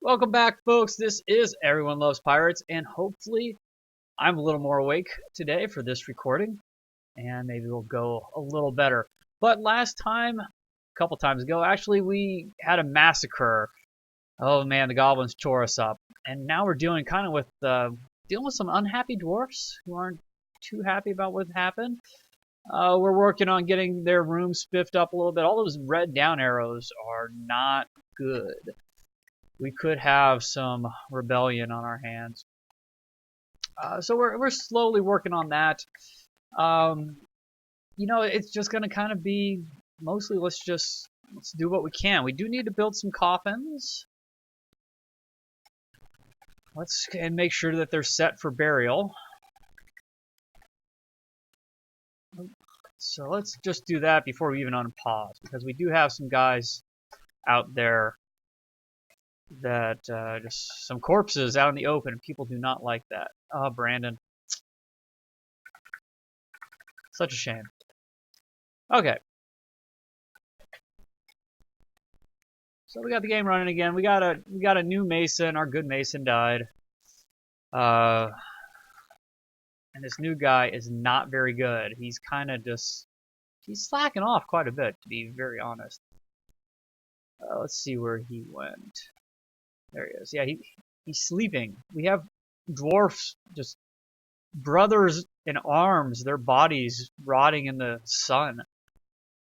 Welcome back, folks. This is Everyone Loves Pirates, and hopefully I'm a little more awake today for this recording, and maybe we'll go a little better. But last time, a couple times ago, actually, we had a massacre. Oh man, the goblins tore us up, and now we're dealing with some unhappy dwarfs who aren't too happy about what happened. We're working on getting their room spiffed up a little bit. All those red down arrows are not good. We could have some rebellion on our hands. So we're slowly working on that. It's just gonna kind of be mostly let's do what we can. We do need to build some coffins. Let's and make sure that they're set for burial. So let's just do that before we even unpause, because we do have some guys out there that just some corpses out in the open, and people do not like that. Oh, Brandon. Such a shame. Okay. So we got the game running again. We got a new mason. Our good mason died. And this new guy is not very good. He's kind of he's slacking off quite a bit, to be very honest. Let's see where he went. There he is. Yeah, he's sleeping. We have dwarfs, just brothers in arms, their bodies rotting in the sun,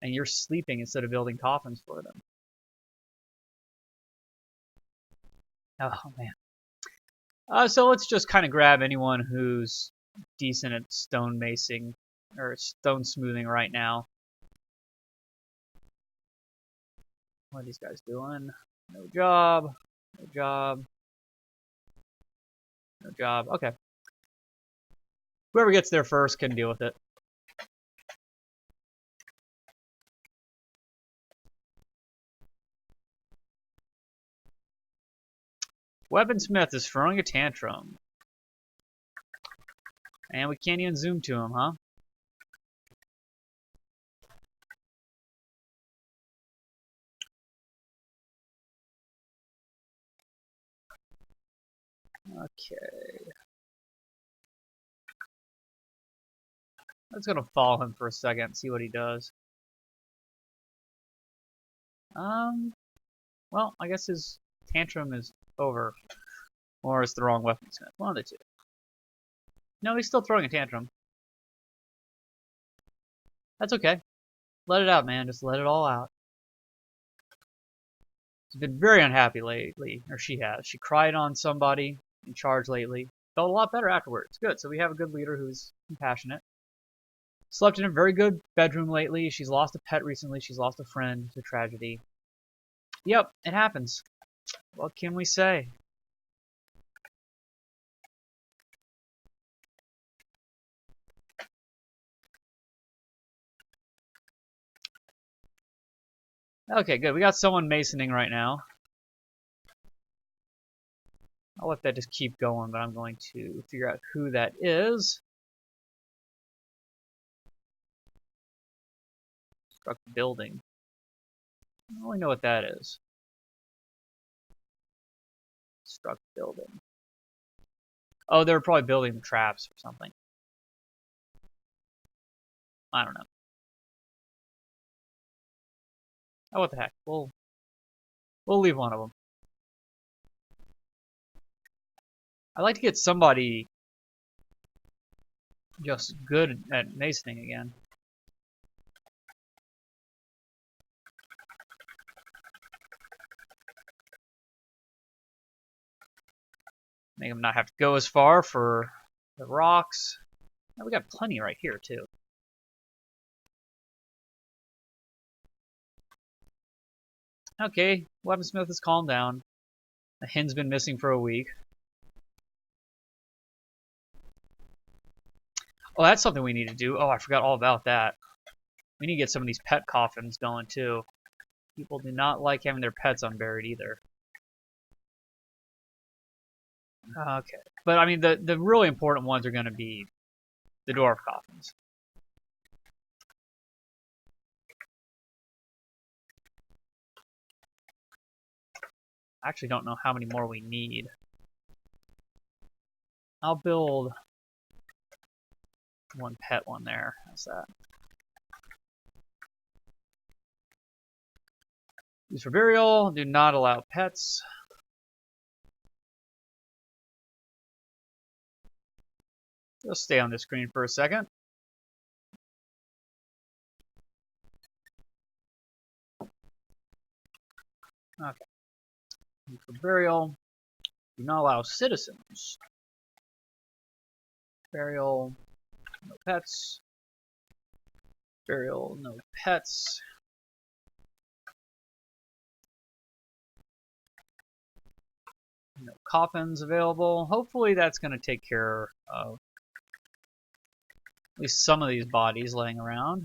and you're sleeping instead of building coffins for them. Oh man. So let's just kind of grab anyone who's decent at stone macing or stone smoothing right now. What are these guys doing? No job. No job. No job. Okay. Whoever gets there first can deal with it. Weaponsmith is throwing a tantrum. And we can't even zoom to him, huh? Okay. Let's gonna follow him for a second and see what he does. Well, I guess his tantrum is over. Or it's the wrong weaponsmith. One of the two. No, he's still throwing a tantrum. That's okay. Let it out, man. Just let it all out. She's been very unhappy lately, or she has. She cried on somebody in charge lately. Felt a lot better afterwards. Good. So we have a good leader who's compassionate. Slept in a very good bedroom lately. She's lost a pet recently. She's lost a friend. It's a tragedy. Yep, it happens. What can we say? Okay, good. We got someone masoning right now. I'll let that just keep going, but I'm going to figure out who that is. Struck building. I don't really know what that is. Struck building. Oh, they were probably building the traps or something. I don't know. Oh, what the heck. We'll leave one of them. I'd like to get somebody just good at masoning again. Make them not have to go as far for the rocks. Oh, we got plenty right here, too. Okay, Weaponsmith has calmed down. The hen's been missing for a week. Oh, that's something we need to do. Oh, I forgot all about that. We need to get some of these pet coffins going, too. People do not like having their pets unburied, either. Okay. But, I mean, the really important ones are going to be the dwarf coffins. I actually don't know how many more we need. I'll build one pet one there. How's that? Use for burial. Do not allow pets. Just stay on the screen for a second. Okay. Use for burial. Do not allow citizens. Burial. No pets. Burial. No pets. No coffins available. Hopefully that's going to take care of at least some of these bodies laying around.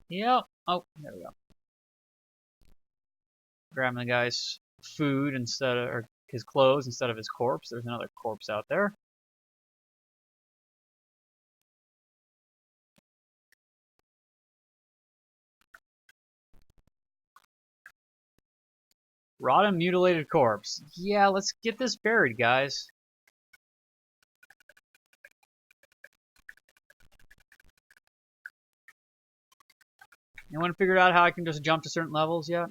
Yep. Oh, there we go. Grabbing the guy's food instead of, or his clothes instead of his corpse. There's another corpse out there. Rotten, mutilated corpse. Yeah, let's get this buried, guys. Anyone figured out how I can just jump to certain levels yet?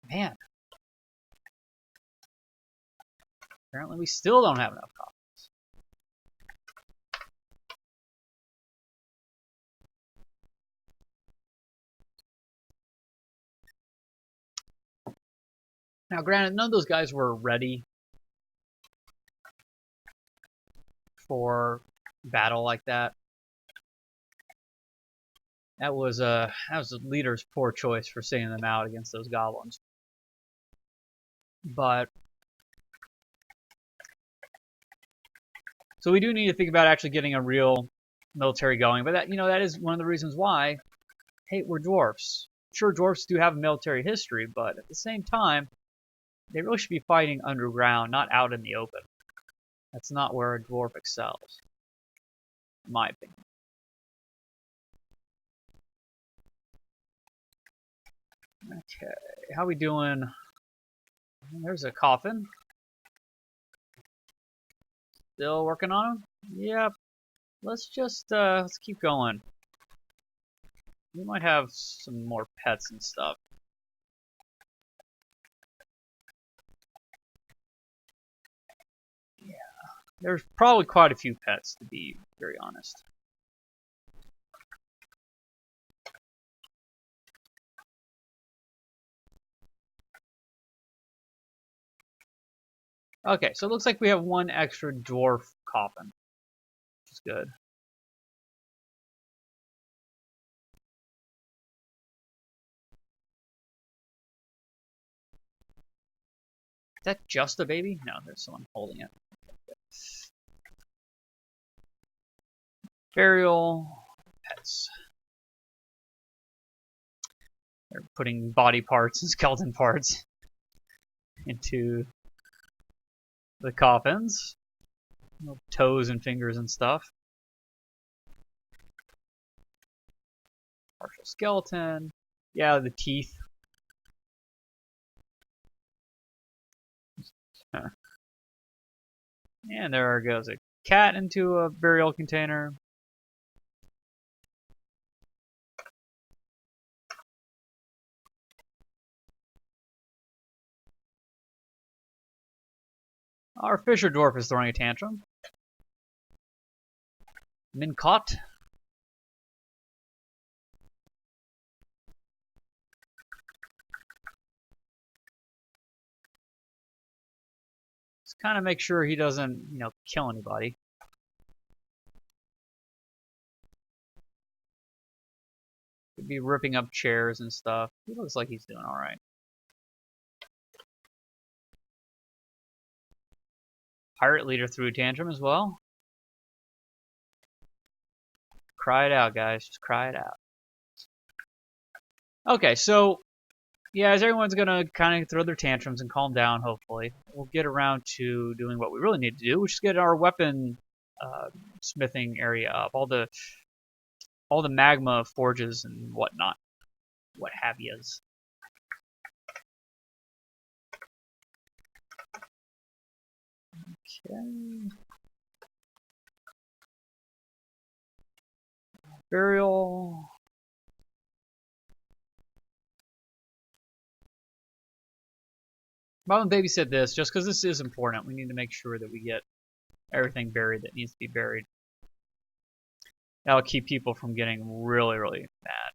Man. Apparently we still don't have enough coffins. Now, granted, none of those guys were ready for battle like that. That was the leader's poor choice for sending them out against those goblins. But so we do need to think about actually getting a real military going. But that, that is one of the reasons why. Hey, we're dwarfs. Sure, dwarfs do have a military history, but at the same time, they really should be fighting underground, not out in the open. That's not where a dwarf excels, in my opinion. Okay, how we doing? There's a coffin. Still working on him? Yep. Let's just let's keep going. We might have some more pets and stuff. Yeah, there's probably quite a few pets, to be very honest. Okay, so it looks like we have one extra dwarf coffin, which is good. Is that just a baby? No, there's someone holding it. Burial, pets. They're putting body parts and skeleton parts into the coffins. Little toes and fingers and stuff. Partial skeleton. Yeah, the teeth. And there goes a cat into a burial container. Our fisher dwarf is throwing a tantrum. Mincott. Just kind of make sure he doesn't, kill anybody. Could be ripping up chairs and stuff. He looks like he's doing alright. Pirate leader threw a tantrum as well. Cry it out, guys. Just cry it out. Okay, so yeah, as everyone's gonna kind of throw their tantrums and calm down, hopefully, we'll get around to doing what we really need to do, which is get our weapon smithing area up. All the all the magma forges and whatnot, what have yous. Okay. Burial. I'm gonna babysit this just because this is important. We need to make sure that we get everything buried that needs to be buried. That'll keep people from getting really, really mad.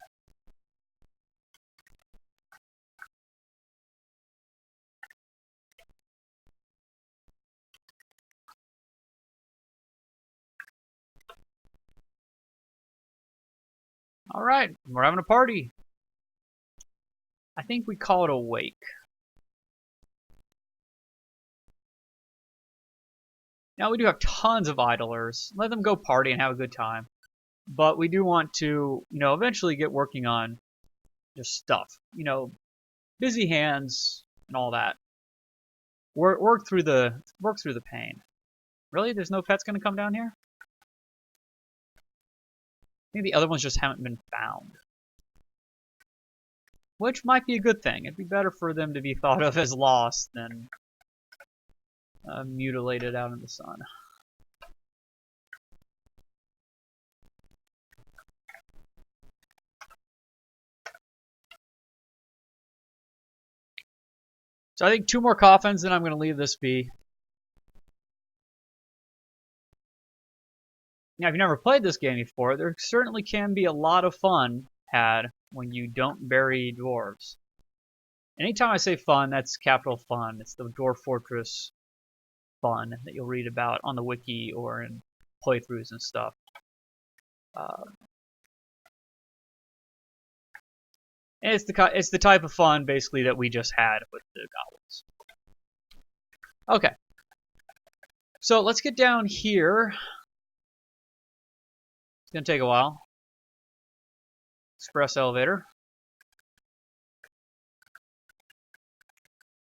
Alright, we're having a party. I think we call it a wake. Now we do have tons of idlers. Let them go party and have a good time. But we do want to, eventually get working on just stuff. Busy hands and all that. Work through the pain. Really? There's no pets gonna come down here? Maybe the other ones just haven't been found. Which might be a good thing. It'd be better for them to be thought of as lost than mutilated out in the sun. So I think 2 more coffins, then I'm going to leave this be. Now, if you've never played this game before, there certainly can be a lot of fun had when you don't bury dwarves. Anytime I say fun, that's capital fun. It's the Dwarf Fortress fun that you'll read about on the wiki or in playthroughs and stuff. And it's the type of fun basically that we just had with the goblins. Okay, so let's get down here. It's gonna take a while. Express elevator.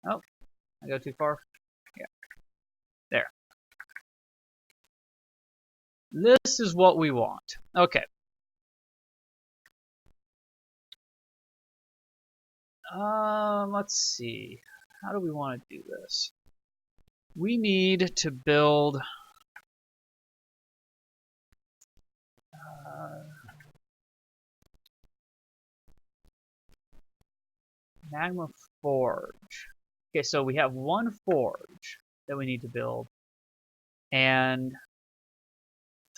Oh, I go too far. Yeah, there. This is what we want. Okay. Let's see. How do we want to do this? We need to build magma forge. Okay, so we have 1 forge that we need to build, and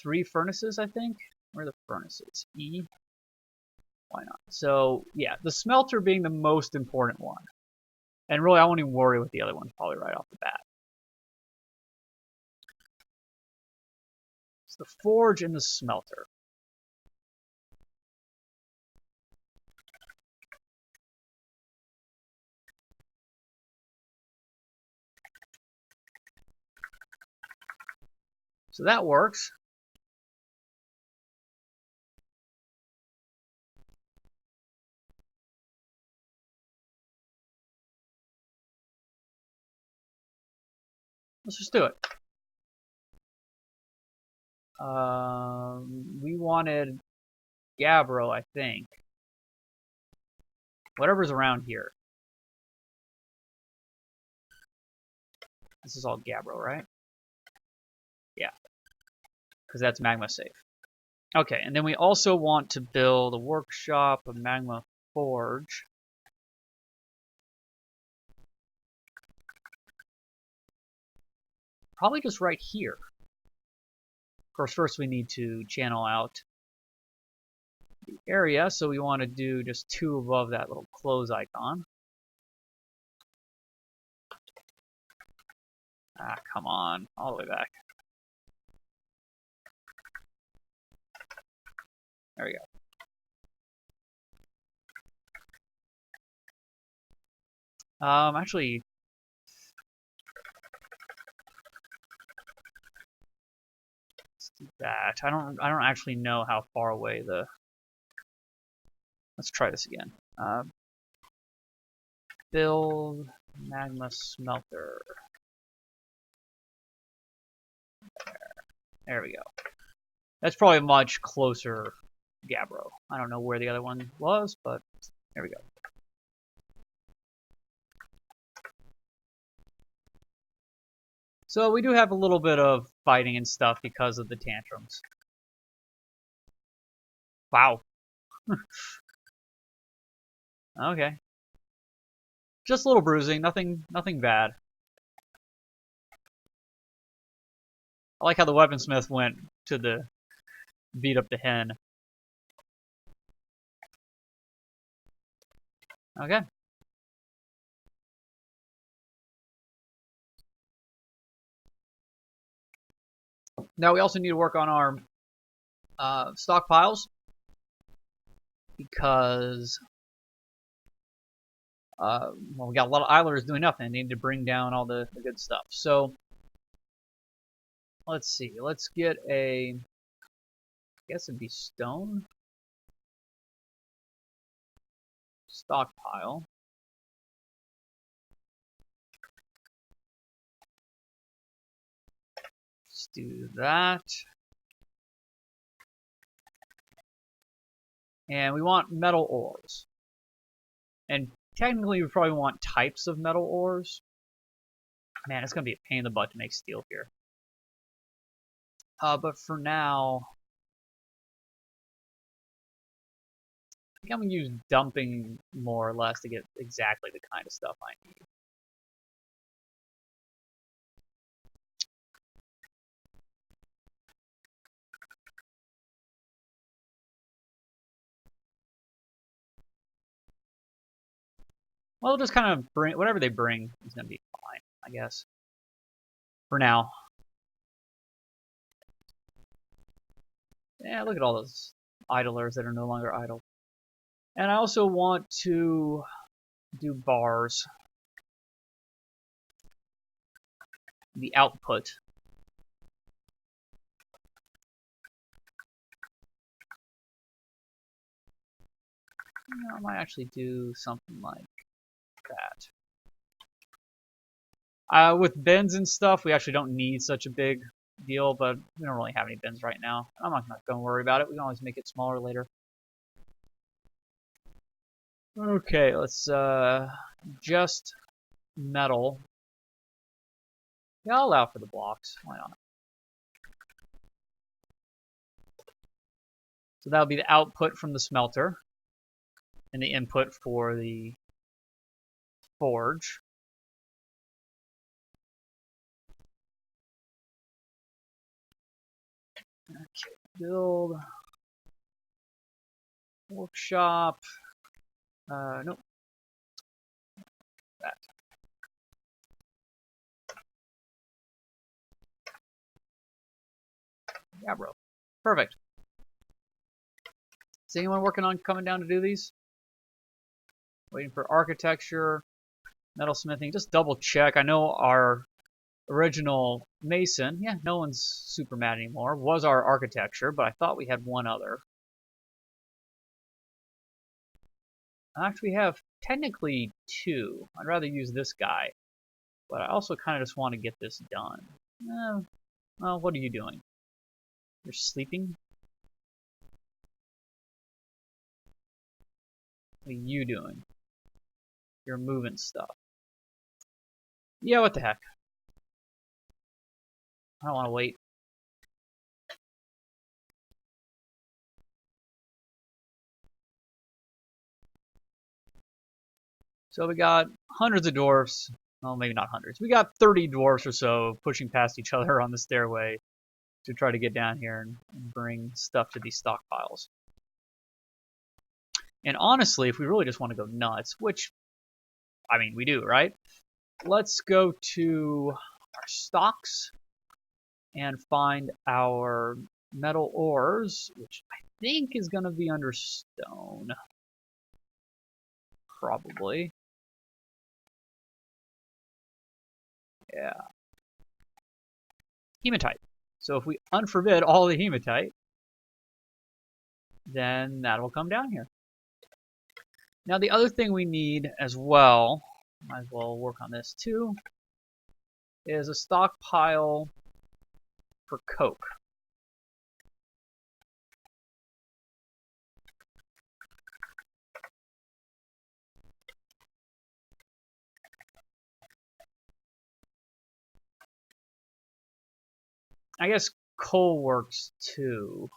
3 furnaces, I think. Where are the furnaces? E. Why not? So yeah, the smelter being the most important one. And really, I won't even worry with the other ones probably right off the bat. It's the forge and the smelter. So that works. Let's just do it. We wanted Gabbro, I think. Whatever's around here. This is all Gabbro, right? Yeah. Because that's magma safe. Okay, and then we also want to build a workshop, a magma forge. Probably just right here. Of course, first we need to channel out the area, so we want to do just 2 above that little close icon. Ah, come on, all the way back. There we go. Actually, let's do that. I don't actually know how far away the. Let's try this again. Build magma smelter. There we go. That's probably much closer Gabbro. I don't know where the other one was, but there we go. So we do have a little bit of fighting and stuff because of the tantrums. Wow. Okay. Just a little bruising, nothing bad. I like how the weaponsmith went to the beat up the hen. Okay. Now we also need to work on our stockpiles because well, we got a lot of idlers doing nothing. They need to bring down all the good stuff. So let's see. Let's get a, I guess it'd be stone stockpile. Let's do that. And we want metal ores. And technically we probably want types of metal ores. Man, it's going to be a pain in the butt to make steel here. But for now, I think I'm going to use dumping more or less to get exactly the kind of stuff I need. Well, just kind of bring whatever they bring is going to be fine, I guess. For now. Yeah, look at all those idlers that are no longer idle. And I also want to do bars. The output. I might actually do something like that. With bins and stuff, we actually don't need such a big deal, but we don't really have any bins right now. I'm not going to worry about it. We can always make it smaller later. Okay, let's just metal. Yeah, I'll allow for the blocks. Why not? So that'll be the output from the smelter and the input for the forge. Okay, build workshop. Nope. That. Yeah, bro. Perfect. Is anyone working on coming down to do these? Waiting for architecture, metalsmithing. Just double check. I know our original mason, yeah, no one's super mad anymore, was our architecture, but I thought we had one other. Actually, we have technically two. I'd rather use this guy, but I also kind of just want to get this done. Well, what are you doing? You're sleeping? What are you doing? You're moving stuff. Yeah, what the heck? I don't want to wait. So we got hundreds of dwarfs. Well, maybe not hundreds. We got 30 dwarfs or so pushing past each other on the stairway to try to get down here and bring stuff to these stockpiles. And honestly, if we really just want to go nuts, which, I mean, we do, right? Let's go to our stocks and find our metal ores, which I think is going to be under stone. Probably. Yeah. Hematite. So if we unforbid all the hematite, then that'll come down here. Now the other thing we need as well, might as well work on this too, is a stockpile for coke. I guess coal works too.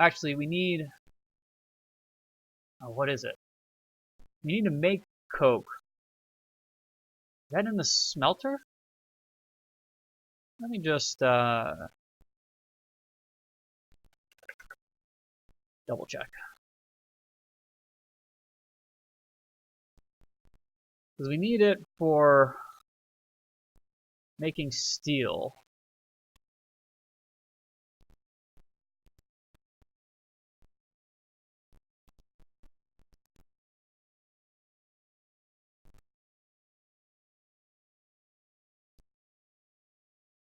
Actually, we need... Oh, what is it? We need to make coke. Is that in the smelter? Let me just double check. Because we need it for making steel.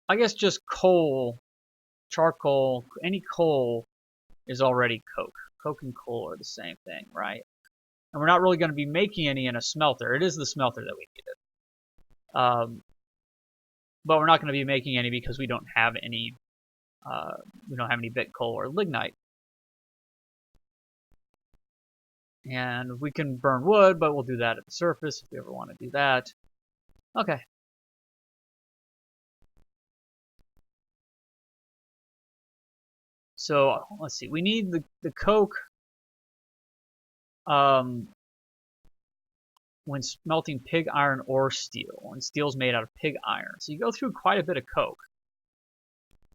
I guess just coal, charcoal, any coal is already coke. Coke and coal are the same thing, right? And we're not really going to be making any in a smelter. It is the smelter that we needed. But we're not going to be making any because we don't have any bit coal or lignite. And we can burn wood, but we'll do that at the surface if we ever want to do that. Okay. So let's see. We need the coke when smelting pig iron or steel. And steel's made out of pig iron. So you go through quite a bit of coke,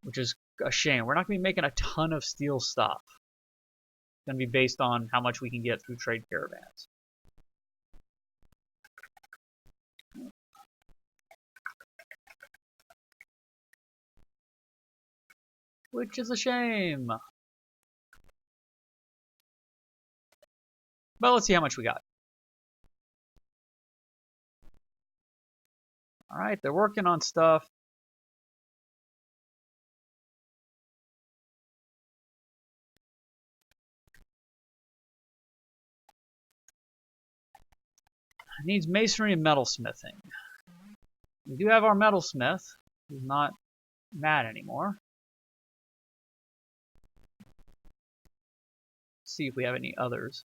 which is a shame. We're not going to be making a ton of steel stuff. It's going to be based on how much we can get through trade caravans. Which is a shame. But let's see how much we got. Alright, they're working on stuff. It needs masonry and metalsmithing. We do have our metalsmith, who's not mad anymore. Let's see if we have any others.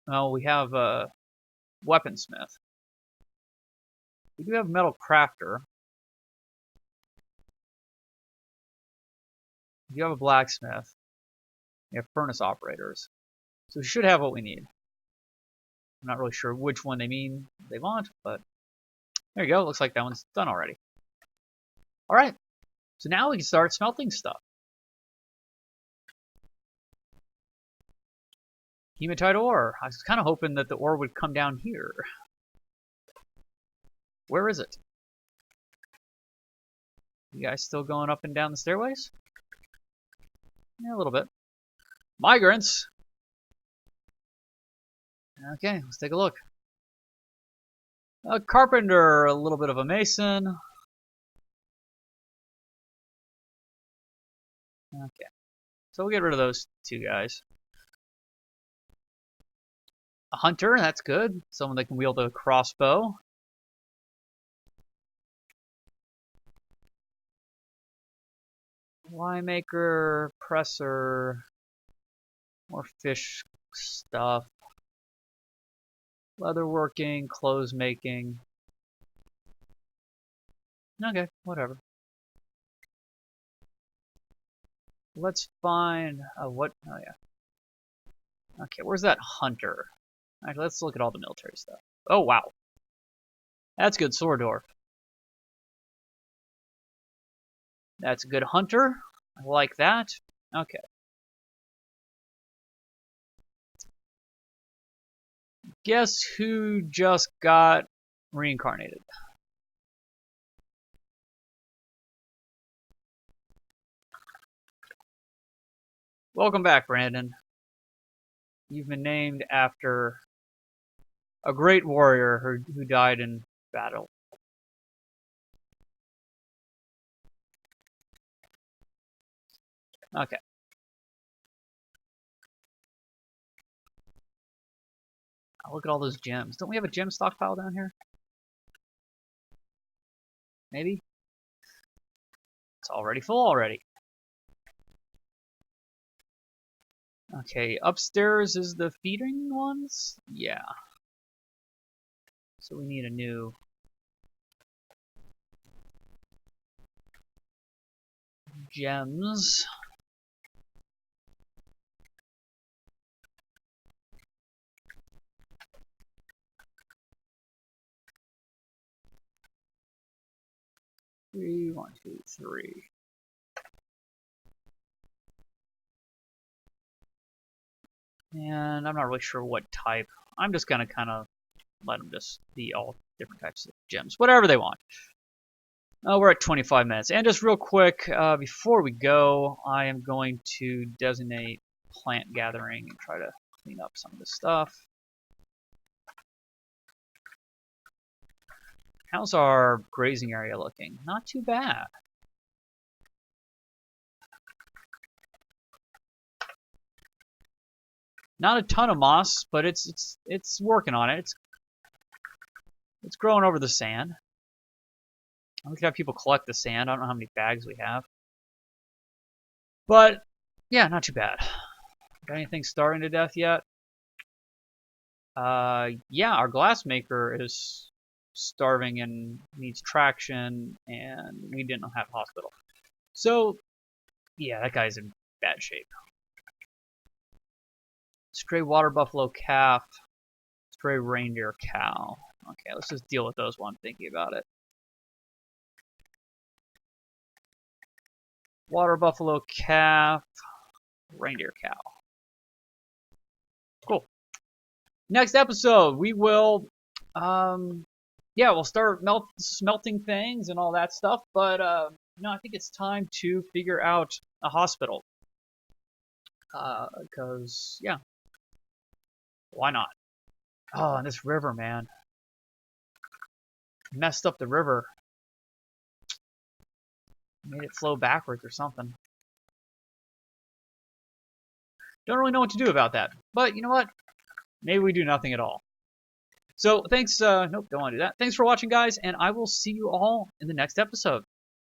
Well, we have a weaponsmith. We do have metal crafter. We do have a blacksmith. We have furnace operators. So we should have what we need. I'm not really sure which one they want, but there you go. Looks like that one's done already. Alright, so now we can start smelting stuff. Hematite ore. I was kind of hoping that the ore would come down here. Where is it? You guys still going up and down the stairways? Yeah, a little bit. Migrants! Okay, let's take a look. A carpenter, a little bit of a mason. Okay, so we'll get rid of those two guys. A hunter, that's good. Someone that can wield a crossbow. Winemaker, presser, more fish stuff. Leatherworking, clothes making. Okay, whatever. Let's find what? Oh yeah. Okay, where's that hunter? Actually, let's look at all the military stuff. Oh wow, that's good sword dwarf. That's a good hunter. I like that. Okay. Guess who just got reincarnated? Welcome back, Brandon. You've been named after a great warrior who died in battle. Okay. Oh, look at all those gems. Don't we have a gem stockpile down here? Maybe? It's already full already. Okay, upstairs is the feeding ones? Yeah. So we need a new... gems. Three, 1, 2, 3. And I'm not really sure what type. I'm just gonna kind of let them just be all different types of gems, whatever they want. We're at 25 minutes. And just real quick, before we go, I am going to designate plant gathering and try to clean up some of this stuff. How's our grazing area looking? Not too bad. Not a ton of moss, but it's working on it. It's growing over the sand. We could have people collect the sand. I don't know how many bags we have. But, yeah, not too bad. Got anything starving to death yet? Yeah, our glass maker is starving and needs traction, and we didn't have a hospital. So, yeah, that guy's in bad shape. Stray water buffalo calf. Stray reindeer cow. Okay, let's just deal with those while I'm thinking about it. Water buffalo calf. Reindeer cow. Cool. Next episode, we will, yeah, we'll start smelting things and all that stuff. But, no, I think it's time to figure out a hospital. Because, yeah, why not? Oh, and this river, man. Messed up the river. Made it flow backwards or something. Don't really know what to do about that. But, you know what? Maybe we do nothing at all. So, thanks, nope, don't want to do that. Thanks for watching, guys, and I will see you all in the next episode.